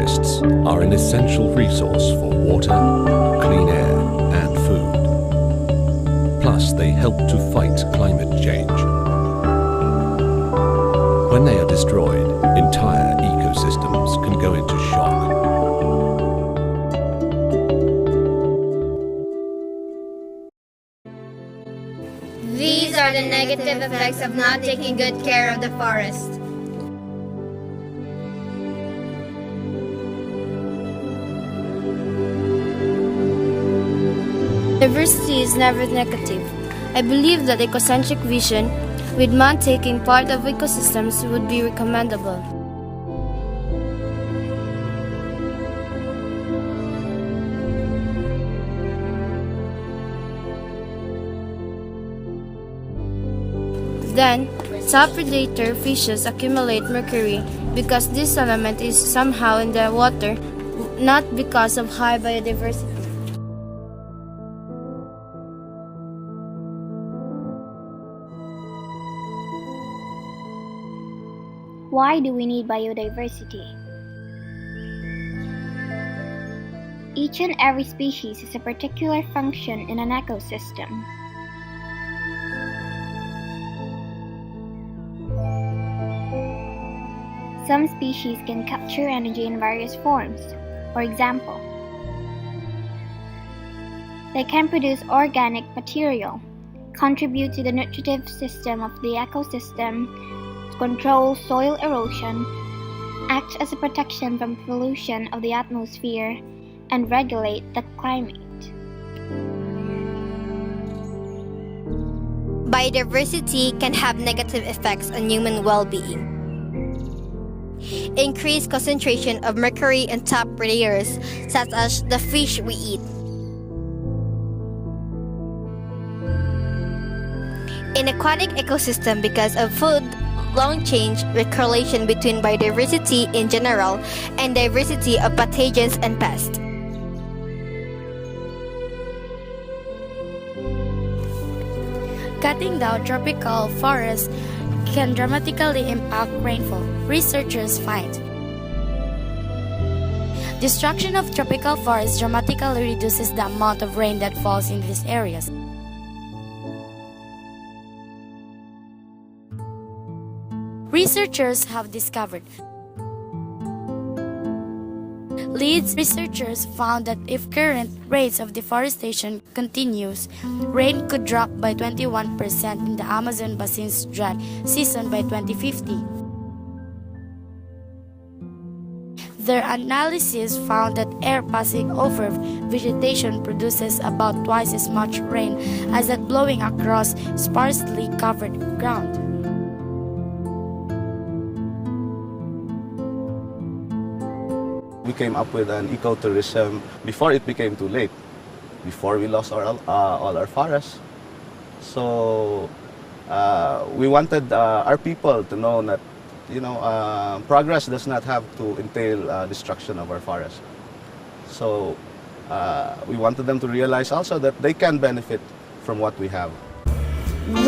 Forests are an essential resource for water, clean air and food. Plus, they help to fight climate change. When they are destroyed, entire ecosystems can go into shock. These are the negative effects of not taking good care of the forest. Diversity is never negative. I believe that ecocentric vision, with man taking part of ecosystems, would be recommendable. Then, top predator fishes accumulate mercury because this element is somehow in the water, not because of high biodiversity. Why do we need biodiversity? Each and every species has a particular function in an ecosystem. Some species can capture energy in various forms. For example, they can produce organic material, contribute to the nutritive system of the ecosystem, control soil erosion, act as a protection from pollution of the atmosphere, and regulate the climate. Biodiversity can have negative effects on human well-being. Increased concentration of mercury in top predators, such as the fish we eat. In aquatic ecosystem, because of food, long change with correlation between biodiversity in general and diversity of pathogens and pests. Cutting down tropical forests can dramatically impact rainfall, researchers find. Destruction of tropical forests dramatically reduces the amount of rain that falls in these areas. Researchers have discovered. Leeds researchers found that if current rates of deforestation continues, rain could drop by 21% in the Amazon basin's dry season by 2050. Their analysis found that air passing over vegetation produces about twice as much rain as that blowing across sparsely covered ground. We came up with an ecotourism before it became too late, before we lost all our forests. So we wanted our people to know that, progress does not have to entail destruction of our forests. So we wanted them to realize also that they can benefit from what we have.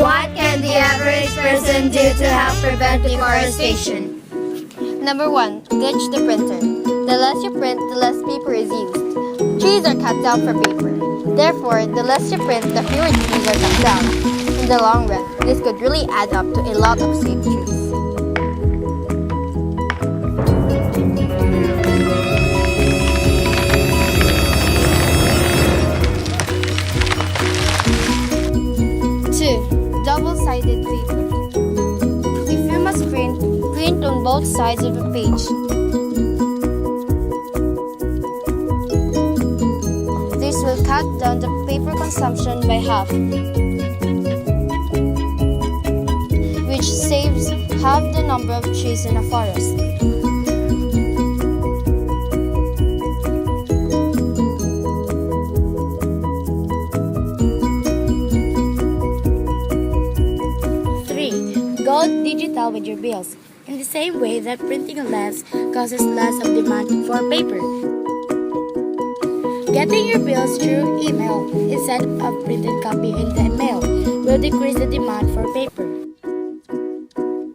What can the average person do to help prevent deforestation? Number 1, ditch the printer. The less you print, the less paper is used. Trees are cut down for paper. Therefore, the less you print, the fewer trees are cut down. In the long run, this could really add up to a lot of saved trees. Double-sided paper. If you must print, print on both sides of the page. This will cut down the paper consumption by half, which saves half the number of trees in a forest. Go digital with your bills, in the same way that printing less causes less of demand for paper. Getting your bills through email instead of printed copy in the mail will decrease the demand for paper.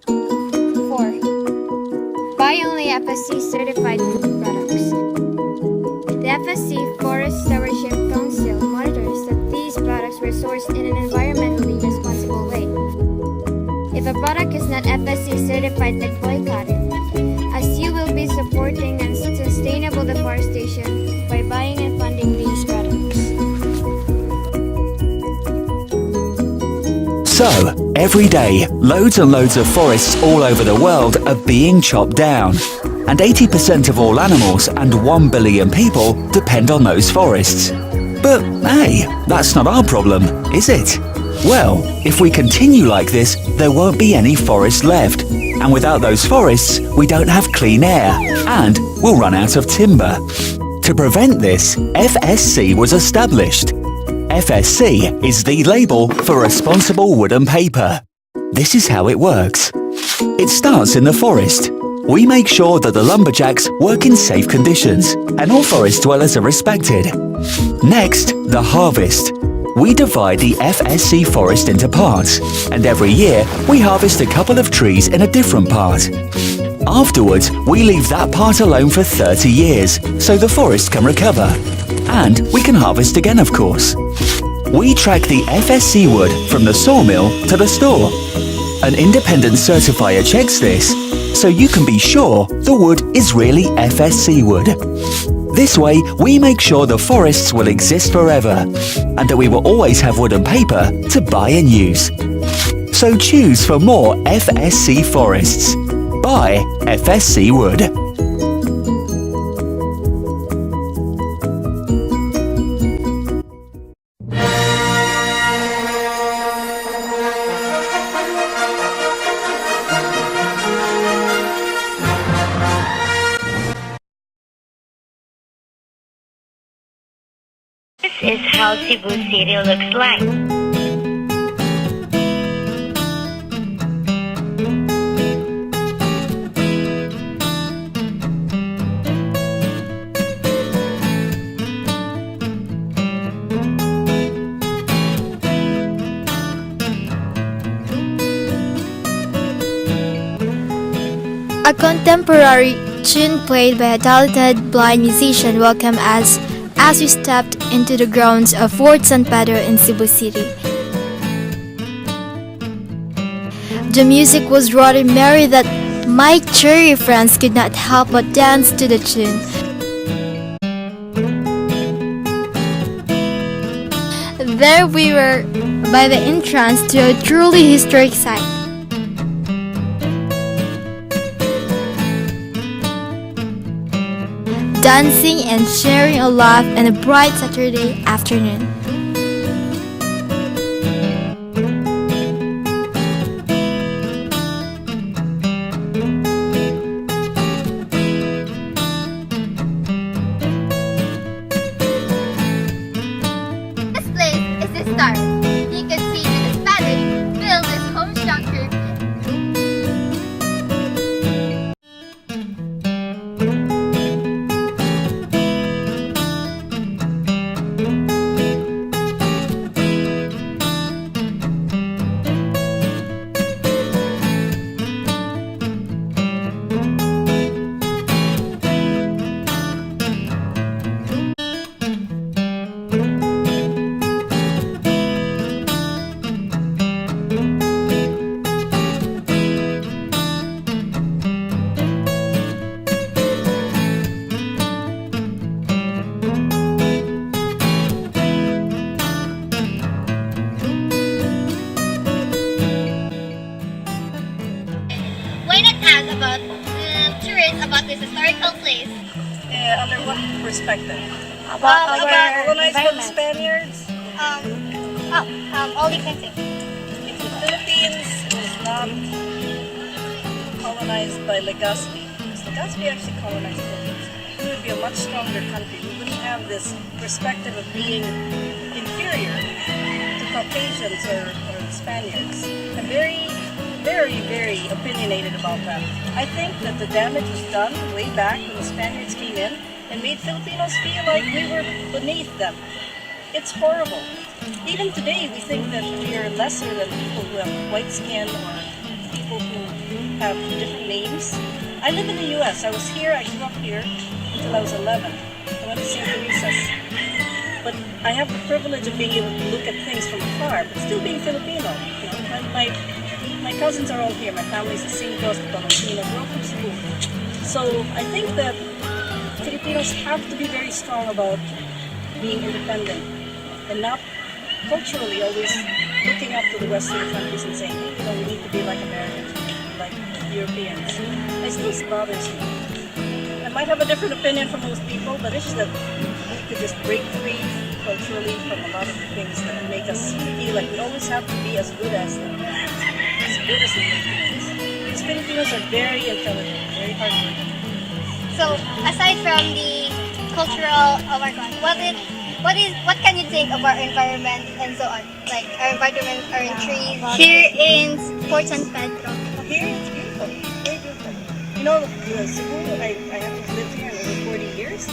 4. Buy only FSC certified food products. FSC Forest Stewardship Council monitors that these products were sourced in an environmentally responsible way. If a product is not FSC certified, then boycott it, as you will be supporting unsustainable deforestation by buying and funding these products. So, every day, loads and loads of forests all over the world are being chopped down. And 80% of all animals and 1 billion people depend on those forests. But hey, that's not our problem, is it? Well, if we continue like this, there won't be any forest left. And without those forests, we don't have clean air, and we'll run out of timber. To prevent this, FSC was established. FSC is the label for responsible wooden paper. This is how it works. It starts in the forest. We make sure that the lumberjacks work in safe conditions and all forest dwellers are respected. Next, the harvest. We divide the FSC forest into parts, and every year we harvest a couple of trees in a different part. Afterwards, we leave that part alone for 30 years so the forest can recover. And we can harvest again, of course. We track the FSC wood from the sawmill to the store. An independent certifier checks this, so you can be sure the wood is really FSC wood. This way, we make sure the forests will exist forever, and that we will always have wood and paper to buy and use. So choose for more FSC forests. Buy FSC wood. This is how Cebu City looks like. A contemporary tune played by a talented blind musician welcomed us as we stepped into the grounds of Fort San Pedro in Cebu City. The music was rather merry that my cheery friends could not help but dance to the tune. There we were by the entrance to a truly historic site. Dancing and sharing a laugh on a bright Saturday afternoon. This place is the start. You can see that the Spanish built this home structure. About this historical place. Under what perspective? About Colonized by the Spaniards? All you can say. If the Philippines was not colonized by Legazpi, because Legazpi actually colonized the Philippines, we would be a much stronger country. We wouldn't have this perspective of being inferior to Caucasians or the Spaniards. I'm very opinionated about that. I think that the damage was done way back when the Spaniards came in and made Filipinos feel like we were beneath them. It's horrible. Even today, we think that we are lesser than people who have white skin or people who have different names. I live in the U.S. I grew up here until I was 11. And went to St. Teresa's. But I have the privilege of being able to look at things from afar, but still being Filipino. You know, my cousins are all here. My family's the Cinco's, the Tolentino, we're all from Cebu. So I think that Filipinos have to be very strong about being independent and not culturally always looking up to the Western countries and saying, hey, you know, we need to be like Americans, we need to be like Europeans. It still bothers me. I might have a different opinion from most people, but it's just that we could just break free culturally from a lot of the things that make us feel like we always have to be as good as the Europeans. These Filipinos are very intelligent, very hardworking. So, aside from the cultural, oh my God, what can you think of our environment and so on? Like our environment, our trees. Here in Port San Pedro. Here it's beautiful, very beautiful. You know, Cebu, I have lived here over 40 years,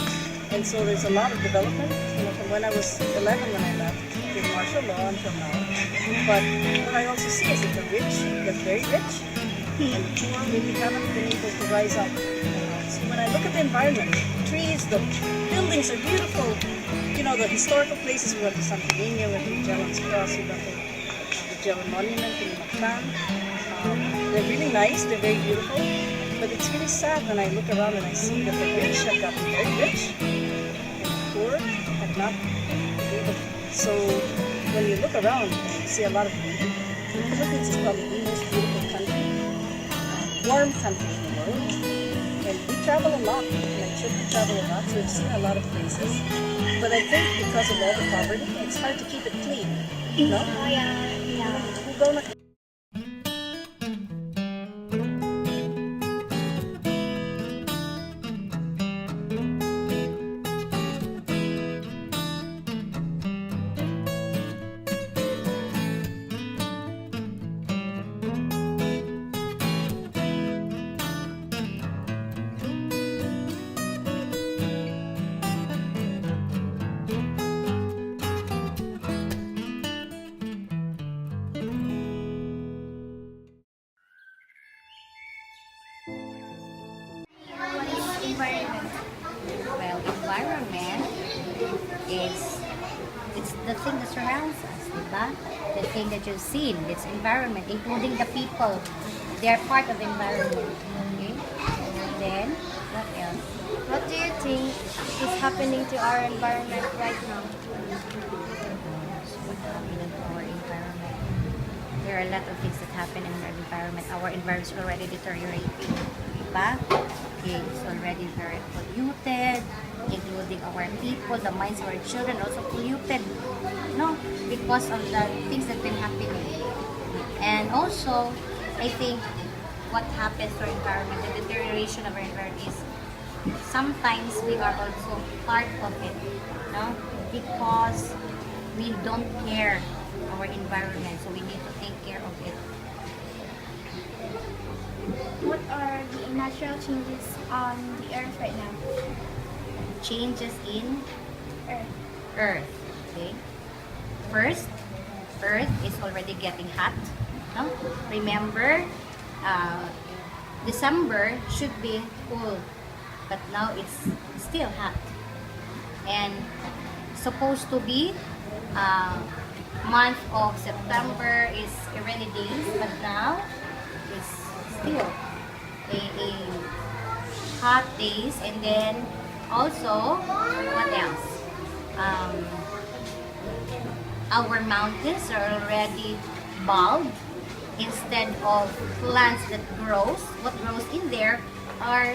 and so there's a lot of development. You know, from when I was 11 when I left, did martial law until now. But what I also see is that the rich get very rich, and the poor really haven't been able to rise up. So when I look at the environment, the trees, the buildings are beautiful. You know, the historical places, we went to Santo Niño, we went to Magellan's Cross, we went to the Magellan Monument in Mactan. They're really nice, they're very beautiful, but it's really sad when I look around and I see that the rich have gotten very rich and the poor have not been able to. So when you look around and you see a lot of beauty, the Philippines is probably the most beautiful country, warm country in the world. And we travel a lot, and I children travel a lot, so we've seen a lot of places. But I think because of all the poverty, it's hard to keep it clean. No? Oh, yeah. Hugaw na Environment. Well, environment is it's the thing that surrounds us, diba? The thing that you've seen, it's environment, including the people. They are part of environment. Okay? Then, what else? What do you think is happening to our environment right now? What's happening to our environment? There are a lot of things that happen in our environment. Our environment is already deteriorating. Diba? Okay, it's already very polluted, including our people, the minds of our children also polluted, no, because of the things that have been happening. And also, I think what happens to our environment, the deterioration of our environment is sometimes we are also part of it, no, because we don't care our environment, so we need to take care of it. What are the natural changes on the earth right now? Changes in Earth. Earth. Okay. First, Earth is already getting hot. No? Remember, December should be cool, but now it's still hot. And supposed to be month of September is rainy days, but now it's still a hot days. And then also, what else? Our mountains are already bald. Instead of plants that grows, what grows in there are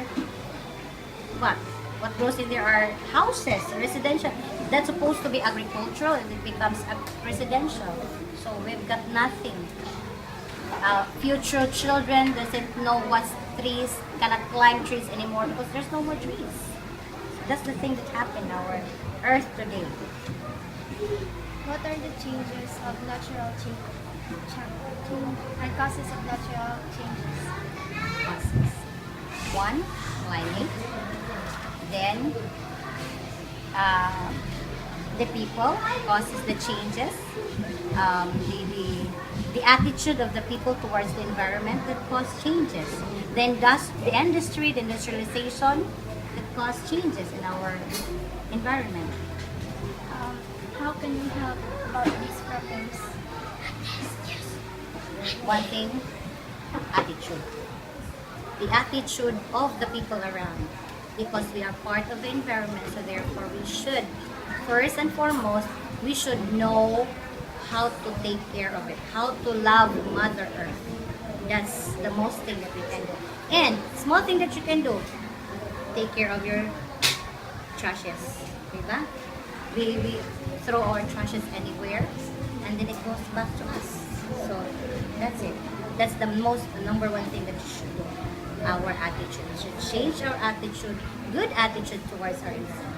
what? What grows in there are houses, residential. That's supposed to be agricultural, and it becomes residential. So we've got nothing. Future children doesn't know what's trees, cannot climb trees anymore because there's no more trees. That's the thing that happened in our earth today. What are the changes of natural and causes of natural changes? Causes. One, climate. Then, the people causes the changes. The attitude of the people towards the environment that cause changes. Then the industry, the industrialization that cause changes in environment. How can we help about these problems? One thing, attitude. The attitude of the people around, because we are part of the environment, so therefore we should, first and foremost, we should know how to take care of it, how to love Mother Earth. That's the most thing that we can do. And small thing that you can do, take care of your trashes. Diba? We throw our trashes anywhere and then it goes back to us. So that's it. That's the number one thing that you should do. Our attitude. We should change our attitude, good attitude towards our environment.